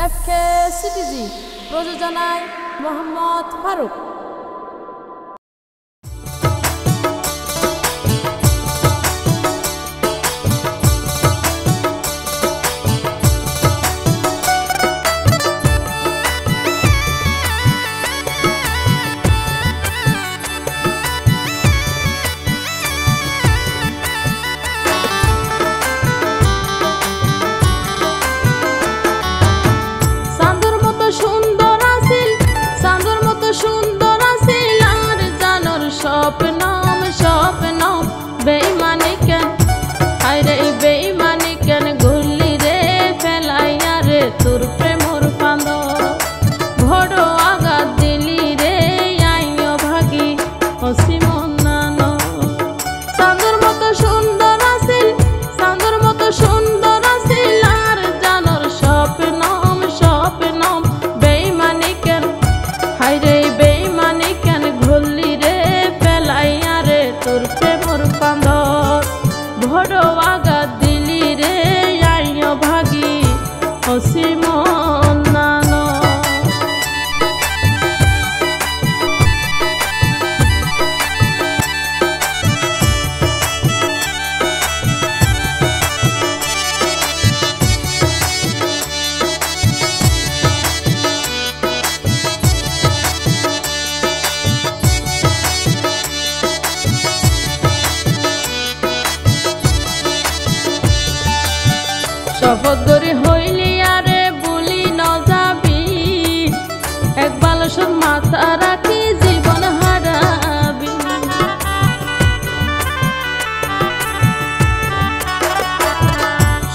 এফকে CTG প্রযোজনায় মোহাম্মদ ফারুক। স্বপ্নম স্বপ্নম বেইমানি কেন আরে বেইমানি কেন ঘুরলি রে ফেলাইয়া রে তোর প্রেমর ফাঁদ বড় আঘাত দিলি রে আইও ভাগি অসীমন নানো চাঁদের মতো সুন্দর আছিল চাঁদের মতো সুন্দর আছিল আর জানোর স্বপ্নম স্বপ্নম বেইমানি কেন হাইরে বেইমানি কেন ঘুরলি রে তোর প্রেমর পান্দর বড় আঘাত দিলি রে আইও ভাগি অসীমন নানো শপথ করে হইলি আরে বলি ন যাবি একবার সব মাথা রাখি জীবন হারাবি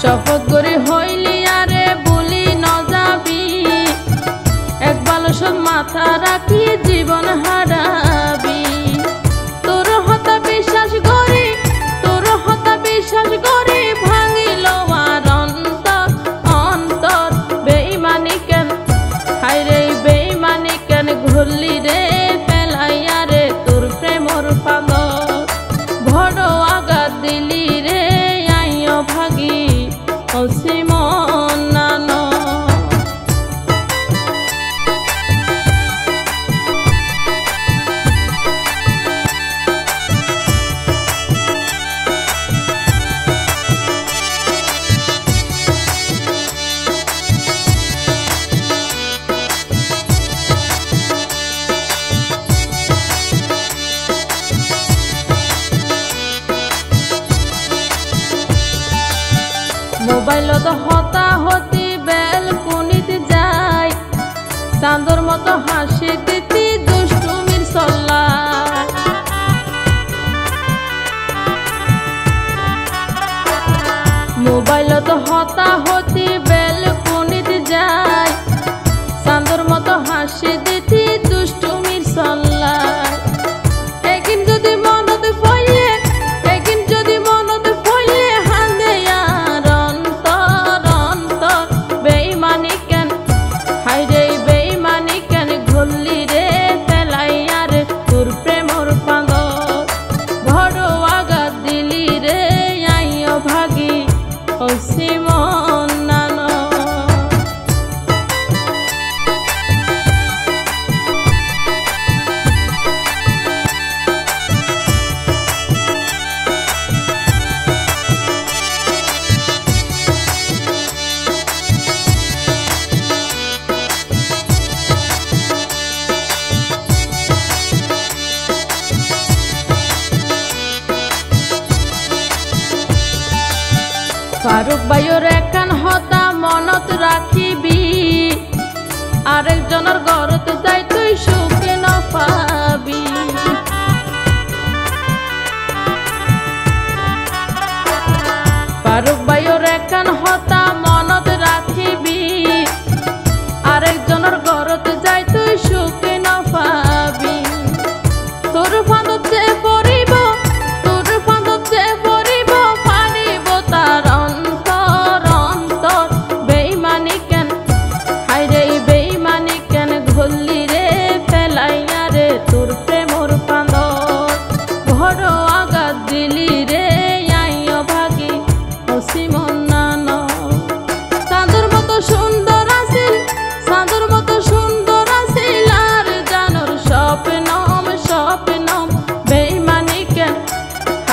শপথ করে হইলি আরে বলি ন যাবি একবার সব মাথা রাখি জীবন হারাবি তোর হতা বিশ্বাস করি তোর হতা বিশ্বাস করি ভাঙিল ঘুরলি রে ফেলাইয়া রে তোর প্রেমর ফাঁদ বড় আঘাত দিলি রে আইও ভাগি অসীমন নানো মোবাইলত হতাহতি বেলকুনিতে যাই চাঁদর মতো হাসি দিতি দুষ্টুমির চল্লা মোবাইলত হতাহতি বেলকুনিতে যাই চাঁদর মতো হাসি দিতি দুষ্টুমির চল্লা একদিন যদি মনত পড়লে একদিন যদি মনত পড়লে অসীমন নানো ফারুক ভাইয়ের একান হতা মনত রাখিবি আরেকজনের ঘরত যাই তুই সুখে ন পাবি ফারুক ভাইয়ের একান হতা মনত রাখিবি আরেকজনের ঘরত যাই তুই সুখে ন পাবি তোর ফাঁদত যে পড়িব তোর ফাঁদত যে পড়িব পারিব তার অন্তর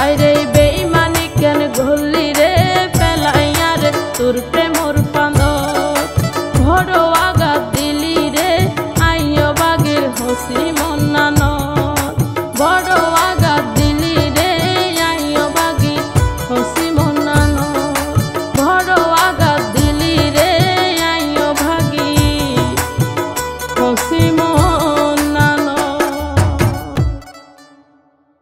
হায় রে বেঈমানি কেন গলি রে ফেলাইয়া রে তোর